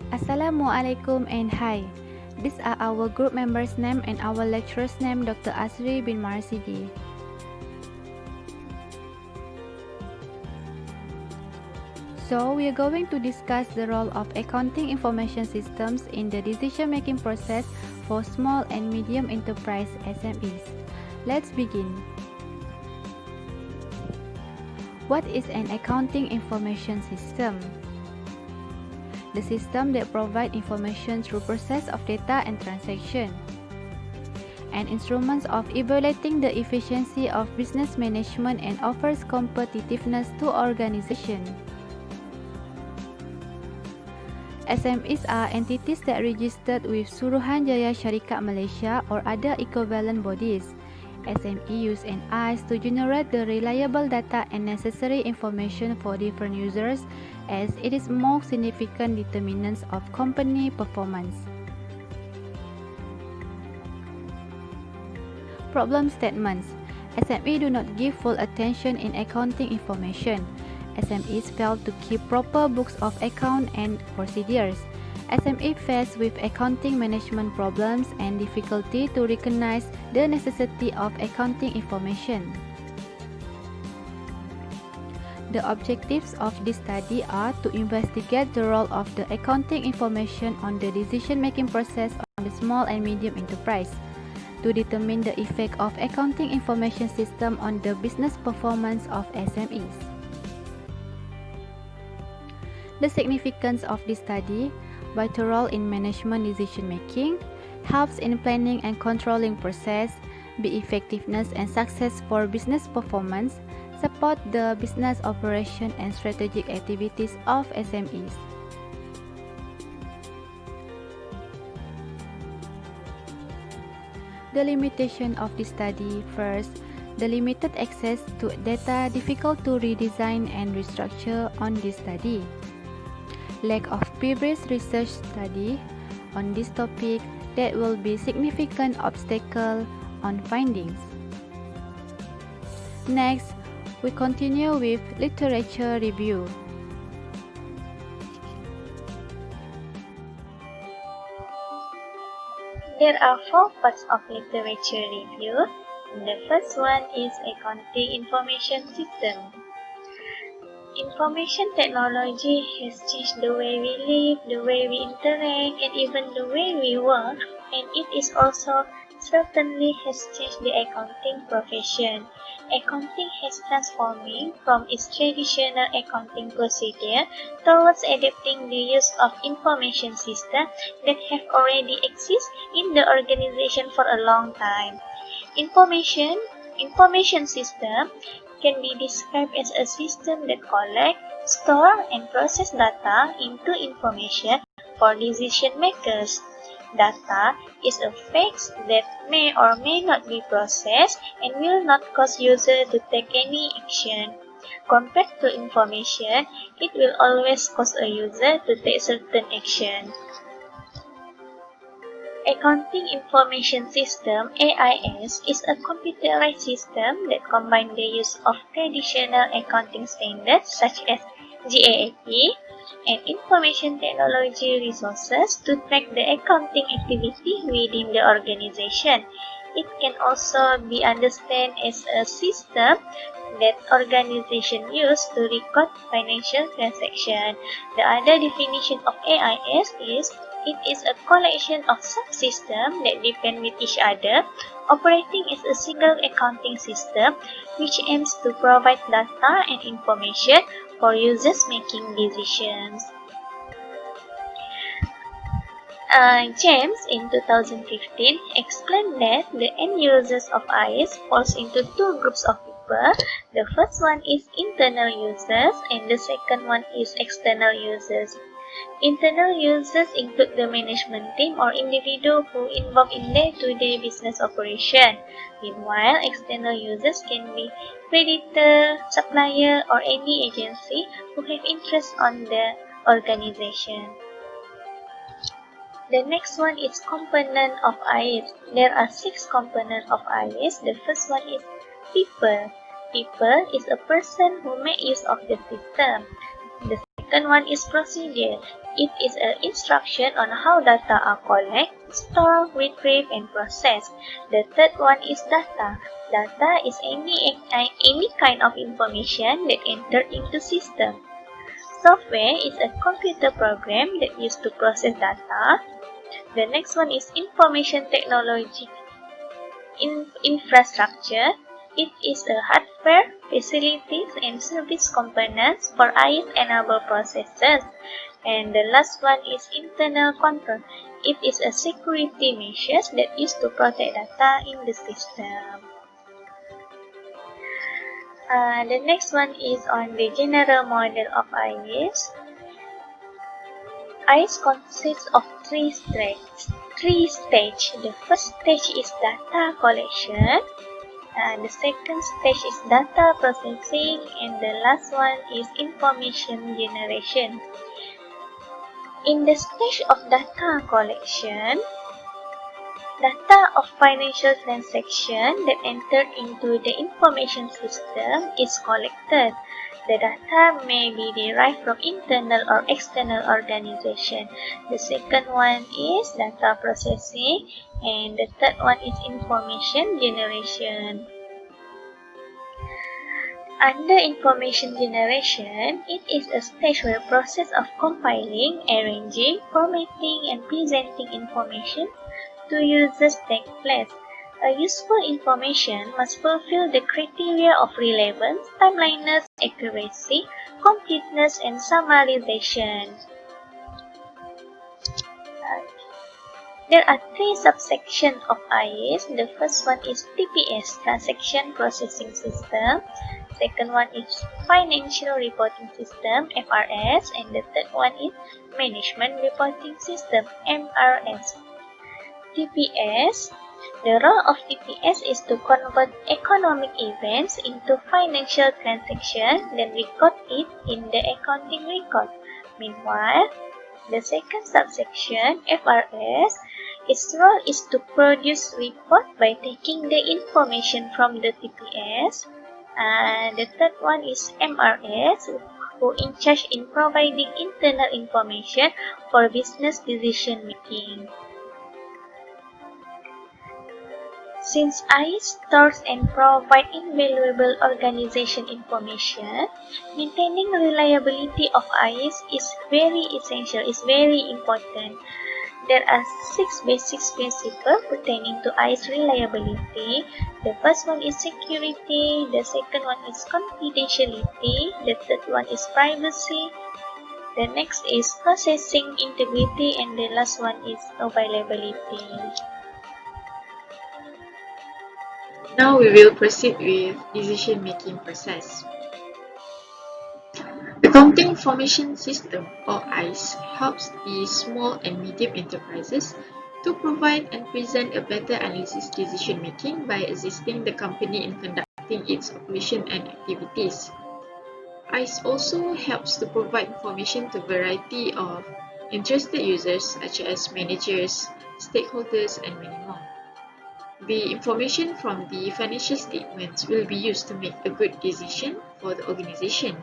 Assalamualaikum and hi. These are our group members' name and our lecturer's name, Dr. Asri bin Marsidi. So, we are going to discuss the role of accounting information systems in the decision-making process for small and medium enterprise SMEs. Let's begin. What is an accounting information system? The system that provides information through process of data and transaction, and instruments of evaluating the efficiency of business management and offers competitiveness to organization. SMEs are entities that registered with Suruhanjaya Syarikat Malaysia or other equivalent bodies. SME use an ICE to generate the reliable data and necessary information for different users, as it is more significant determinants of company performance. Problem statements. SME do not give full attention in accounting information. SMEs fail to keep proper books of account and procedures. SME faced with accounting management problems and difficulty to recognize the necessity of accounting information. The objectives of this study are to investigate the role of the accounting information on the decision-making process on the small and medium enterprise, to determine the effect of accounting information system on the business performance of SMEs. The significance of this study: vital role in management decision-making, helps in planning and controlling process, be effectiveness and success for business performance, support the business operation and strategic activities of SMEs. The limitation of this study: first, the limited access to data, difficult to redesign and restructure on this study. Lack of previous research study on this topic that will be significant obstacle on findings. Next, we continue with literature review. There are 4 parts of literature review. The first one is accounting information system. Information technology has changed the way we live, the way we interact, and even the way we work, and it is also certainly has changed the accounting profession. Accounting has transforming from its traditional accounting procedure towards adapting the use of information systems that have already existed in the organization for a long time. Information system can be described as a system that collects, store, and process data into information for decision makers. Data is a fact that may or may not be processed and will not cause user to take any action. Compared to information, it will always cause a user to take certain action. Accounting Information System (AIS) is a computerized system that combines the use of traditional accounting standards such as GAAP and information technology resources to track the accounting activity within the organization. It can also be understood as a system that organizations use to record financial transactions. The other definition of AIS is it is a collection of subsystems that depend with each other, operating as a single accounting system which aims to provide data and information for users making decisions. James in 2015 explained that the end users of IS falls into 2 groups of people. The first one is internal users and the second one is external users. Internal users include the management team or individual who involved in day-to-day business operation. Meanwhile, external users can be creditor, supplier, or any agency who have interest on the organization. The next one is component of IS. There are 6 components of IS. The first one is people. People is a person who make use of the system. The second one is procedure. It is an instruction on how data are collected, stored, retrieved, and processed. The third one is data. Data is any kind of information that entered into system. Software is a computer program that used to process data. The next one is information technology infrastructure. It is a hardware, facilities, and service components for IS-enabled processes. And the last one is internal control. It is a security measures that used to protect data in the system. The next one is on the general model of IS. IS consists of three stages. The first stage is data collection. The second stage is data processing, and the last one is information generation. In the stage of data collection, data of financial transaction that entered into the information system is collected. The data may be derived from internal or external organization. The second one is data processing, and the third one is information generation. Under information generation, it is a stage where process of compiling, arranging, formatting, and presenting information to users take place. A useful information must fulfill the criteria of relevance, timeliness, accuracy, completeness, and summarization. There are three subsections of IS. The first one is TPS, Transaction Processing System. Second one is Financial Reporting System, FRS. And the third one is Management Reporting System, MRS. TPS. The role of TPS is to convert economic events into financial transactions, then record it in the accounting record. Meanwhile, the second subsection, FRS, its role is to produce report by taking the information from the TPS. And the third one is MRS, who in charge in providing internal information for business decision making. Since IS stores and provides invaluable organization information, maintaining reliability of IS is very essential, is very important. There are 6 basic principles pertaining to IS reliability. The first one is security, the second one is confidentiality, the third one is privacy, the next is processing integrity, and the last one is availability. Now we will proceed with decision-making process. Accounting Information System, or ICE, helps the small and medium enterprises to provide and present a better analysis decision-making by assisting the company in conducting its operation and activities. ICE also helps to provide information to a variety of interested users such as managers, stakeholders, and many more. The information from the financial statements will be used to make a good decision for the organization.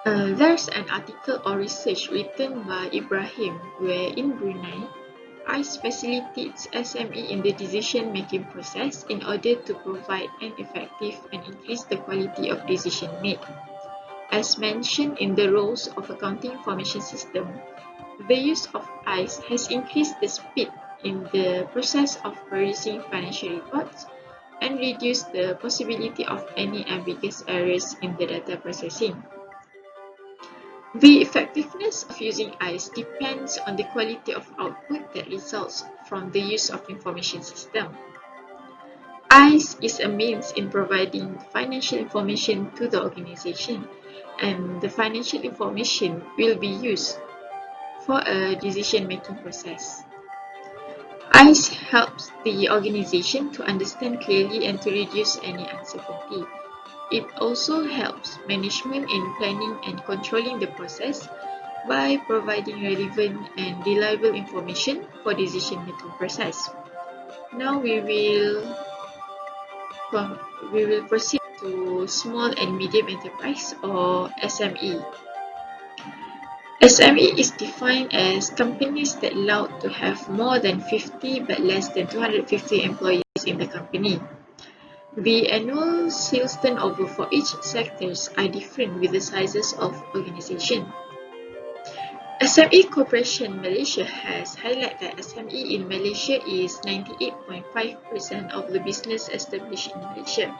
There's an article or research written by Ibrahim where in Brunei, ICE facilitates SME in the decision-making process in order to provide an effective and increase the quality of decision made. As mentioned in the roles of accounting information system, the use of ICE has increased the speed in the process of producing financial reports and reduced the possibility of any ambiguous errors in the data processing. The effectiveness of using ICE depends on the quality of output that results from the use of information system. ICE is a means in providing financial information to the organization, and the financial information will be used for a decision-making process. ICE helps the organization to understand clearly and to reduce any uncertainty. It also helps management in planning and controlling the process by providing relevant and reliable information for decision-making process. Now we will proceed to small and medium enterprise or SME. SME is defined as companies that allowed to have more than 50 but less than 250 employees in the company. The annual sales turnover for each sectors are different with the sizes of organization. SME Corporation Malaysia has highlighted that SME in Malaysia is 98.5% of the business established in Malaysia.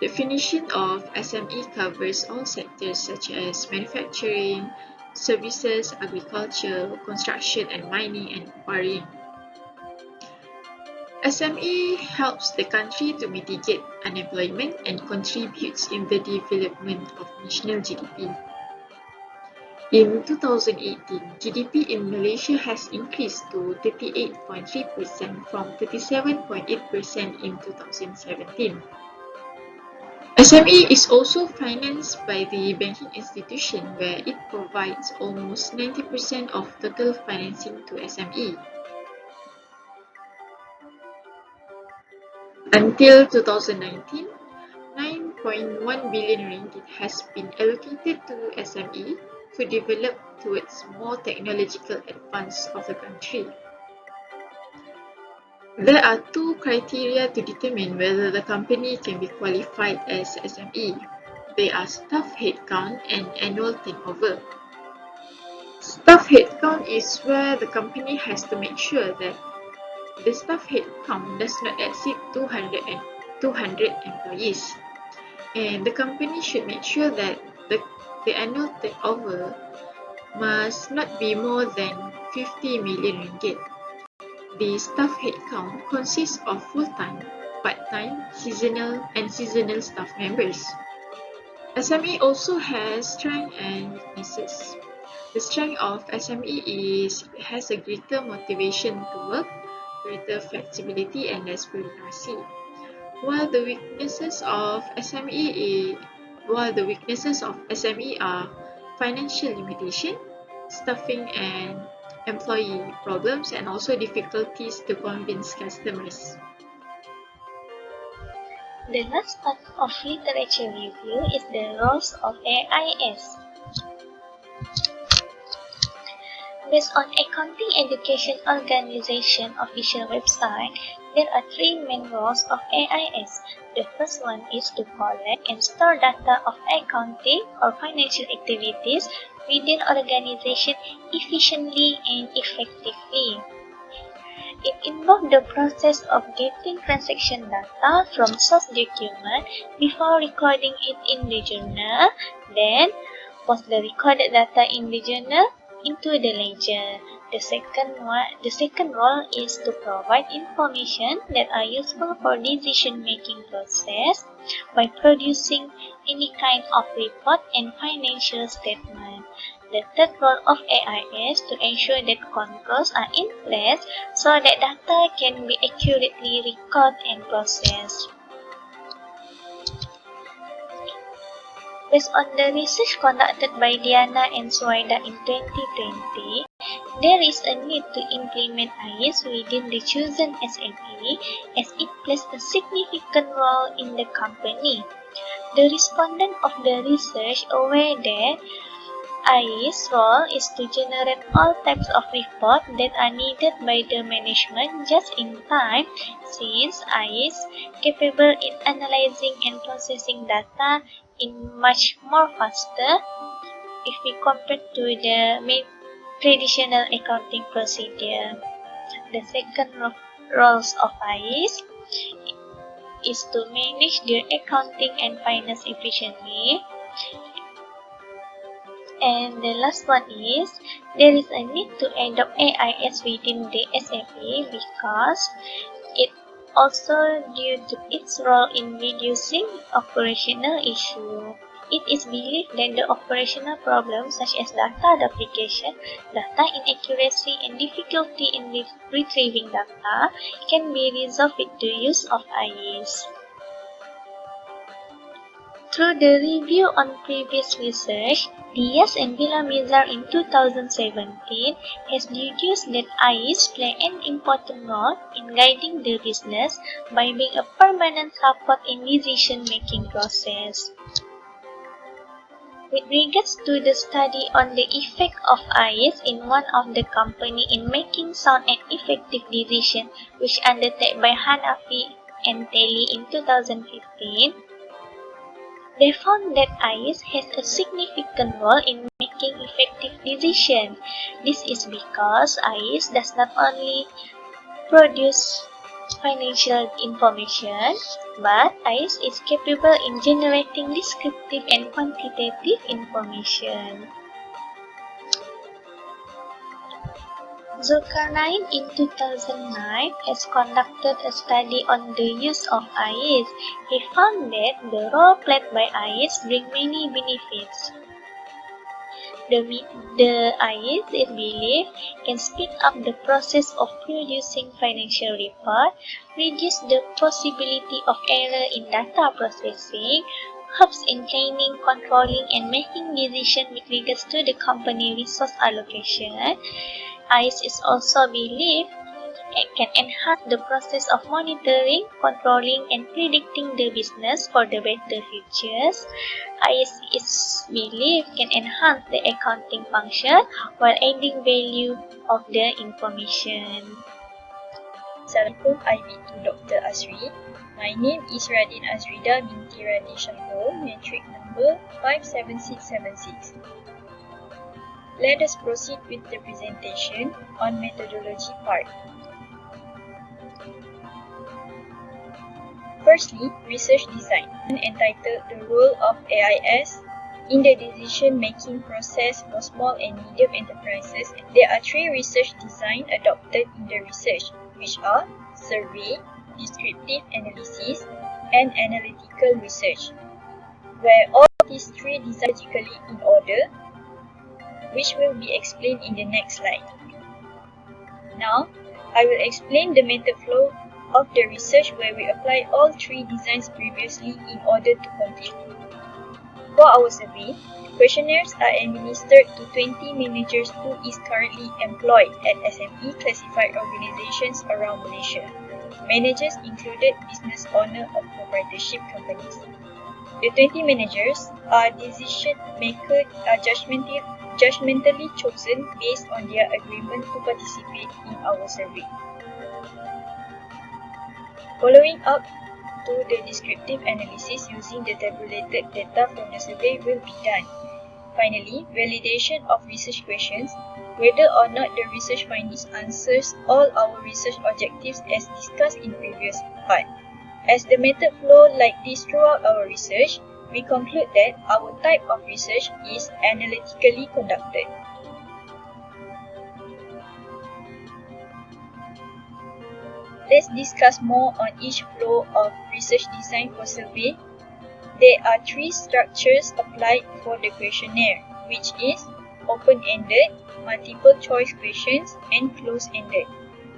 Definition of SME covers all sectors such as manufacturing, services, agriculture, construction and mining and quarrying. SME helps the country to mitigate unemployment and contributes in the development of national GDP. In 2018, GDP in Malaysia has increased to 38.3% from 37.8% in 2017. SME is also financed by the banking institution where it provides almost 90% of total financing to SME. Until 2019, 9.1 billion ringgit has been allocated to SME to develop towards more technological advance of the country. There are two criteria to determine whether the company can be qualified as SME. They are staff headcount and annual turnover. Staff headcount is where the company has to make sure that the staff headcount does not exceed 200 employees. And the company should make sure that the annual turnover must not be more than 50 million ringgit. The staff headcount consists of full-time, part-time, seasonal and seasonal staff members. SME also has strengths and weaknesses. The strength of SME is it has a greater motivation to work, greater flexibility and less bureaucracy. While the weaknesses of SME are financial limitation, staffing and employee problems, and also difficulties to convince customers. The last part of literature review is the roles of AIS. Based on Accounting Education Organization official website, there are three main roles of AIS. The first one is to collect and store data of accounting or financial activities within organization efficiently and effectively. It involves the process of getting transaction data from source document before recording it in the journal, then post the recorded data in the journal into the ledger. The second role is to provide information that are useful for decision-making process by producing any kind of report and financial statement. The third role of AIS to ensure that controls are in place so that data can be accurately recorded and processed. Based on the research conducted by Diana and Suwaida in 2020, there is a need to implement AIS within the chosen SME as it plays a significant role in the company. The respondent of the research aware that AIS' role is to generate all types of reports that are needed by the management just in time, since AIS is capable in analyzing and processing data in much more faster if we compare to the traditional accounting procedure. The second roles of AIS is to manage their accounting and finance efficiently. And the last one is, there is a need to adopt AIS within the SME because it also due to its role in reducing operational issue. It is believed that the operational problems such as data duplication, data inaccuracy, and difficulty in retrieving data can be resolved with the use of AIS. Through the review on previous research, Diaz and Villamizar in 2017 has deduced that AIS play an important role in guiding the business by being a permanent support in decision-making process. With regards to the study on the effect of eyes in one of the company in making sound and effective decision, which undertaken by Hanafi and Telly in 2015, they found that eyes has a significant role in making effective decisions. This is because eyes does not only produce financial information, but eyes is capable in generating descriptive and quantitative information. Zulkarnain in 2009 has conducted a study on the use of eyes. He found that the role played by eyes bring many benefits. The eyes, it believed, can speed up the process of producing financial report, reduce the possibility of error in data processing, helps in planning, controlling, and making decisions with regards to the company resource allocation. ICE is also believed it can enhance the process of monitoring, controlling, and predicting the business for the better futures. ICE is believed can enhance the accounting function while adding value of the information. Assalamualaikum, I be to Dr. Asri. My name is Radin Azreeda binti Radin Shahrom, matric number 57676. Let us proceed with the presentation on methodology part. Firstly, research design, entitled The Role of AIS in the Decision-Making Process for Small and Medium Enterprises. There are three research designs adopted in the research, which are survey, descriptive analysis, and analytical research, where all these three designs are logically in order, which will be explained in the next slide. Now, I will explain the method flow of the research where we apply all three designs previously in order to complete. For our survey, questionnaires are administered to 20 managers who is currently employed at SME classified organizations around Malaysia. Managers included business owner of proprietorship companies. The 20 managers are decision makers are judgmentally chosen based on their agreement to participate in our survey. Following up to the descriptive analysis using the tabulated data from the survey will be done. Finally, validation of research questions, whether or not the research findings answers all our research objectives as discussed in previous part. As the method flow like this throughout our research, we conclude that our type of research is analytically conducted. Let's discuss more on each flow of research design for survey. There are three structures applied for the questionnaire, which is open-ended, multiple choice questions, and closed-ended.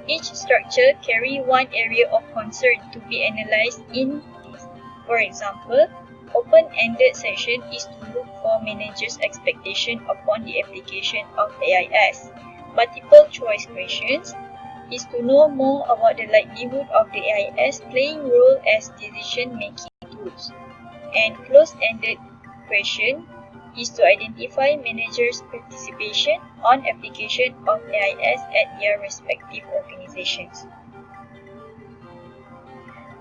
Each structure carries one area of concern to be analyzed in this. For example, open-ended section is to look for managers' expectation upon the application of AIS. Multiple choice questions is to know more about the likelihood of the AIS playing role as decision-making tools. And closed-ended question is to identify managers' participation on application of AIS at their respective organizations.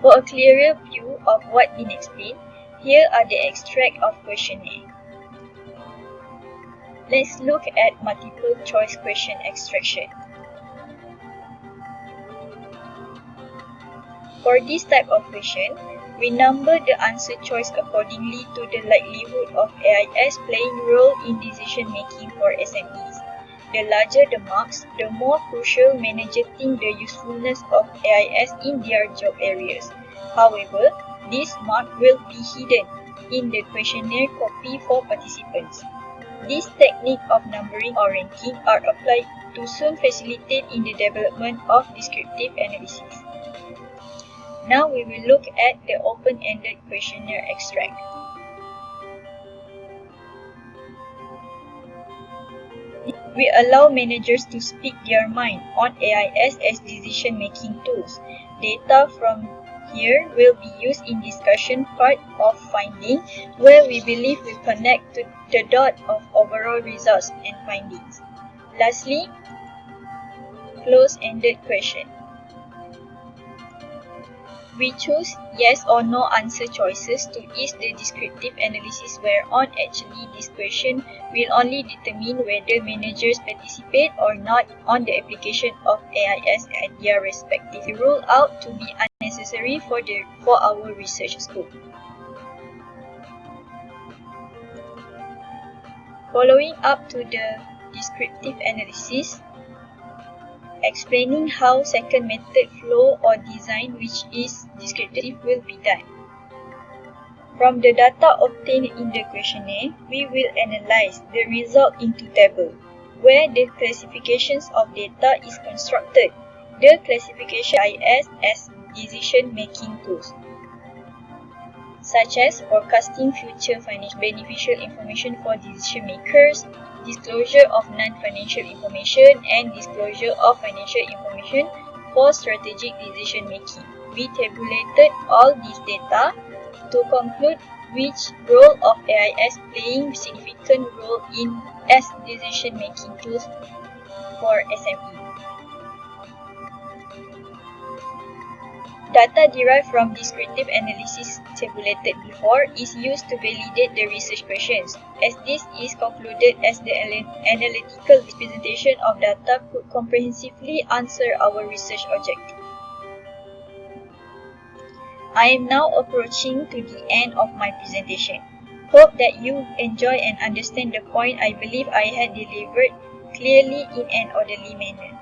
For a clearer view of what been explained, here are the extract of questionnaire. Let's look at multiple choice question extraction. For this type of question, we number the answer choice accordingly to the likelihood of AIS playing role in decision making for SMEs. The larger the marks, the more crucial managers think the usefulness of AIS in their job areas. However, this mark will be hidden in the questionnaire copy for participants. This technique of numbering or ranking are applied to soon facilitate in the development of descriptive analysis. Now we will look at the open-ended questionnaire extract. We allow managers to speak their mind on AIS as decision-making tools. Data from here will be used in discussion part of finding, where we believe we connect to the dot of overall results and findings. Lastly, close-ended question. We choose yes or no answer choices to ease the descriptive analysis, whereon actually this question will only determine whether managers participate or not on the application of AIS at their respective rule out to be unnecessary for our research scope. Following up to the descriptive analysis, explaining how second method flow or design, which is descriptive, will be done. From the data obtained in the questionnaire, we will analyze the result into table, where the classifications of data is constructed. The classification is as decision-making tools, such as forecasting future financial beneficial information for decision makers, disclosure of non-financial information, and disclosure of financial information for strategic decision making. We tabulated all these data to conclude which role of AIS playing significant role in as decision making tools for SME. Data derived from descriptive analysis tabulated before is used to validate the research questions, as this is concluded as the analytical representation of data could comprehensively answer our research objective. I am now approaching to the end of my presentation. Hope that you enjoy and understand the point I believe I had delivered clearly in an orderly manner.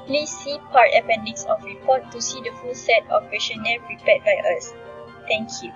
Please see part appendix of report to see the full set of questionnaire prepared by us. Thank you.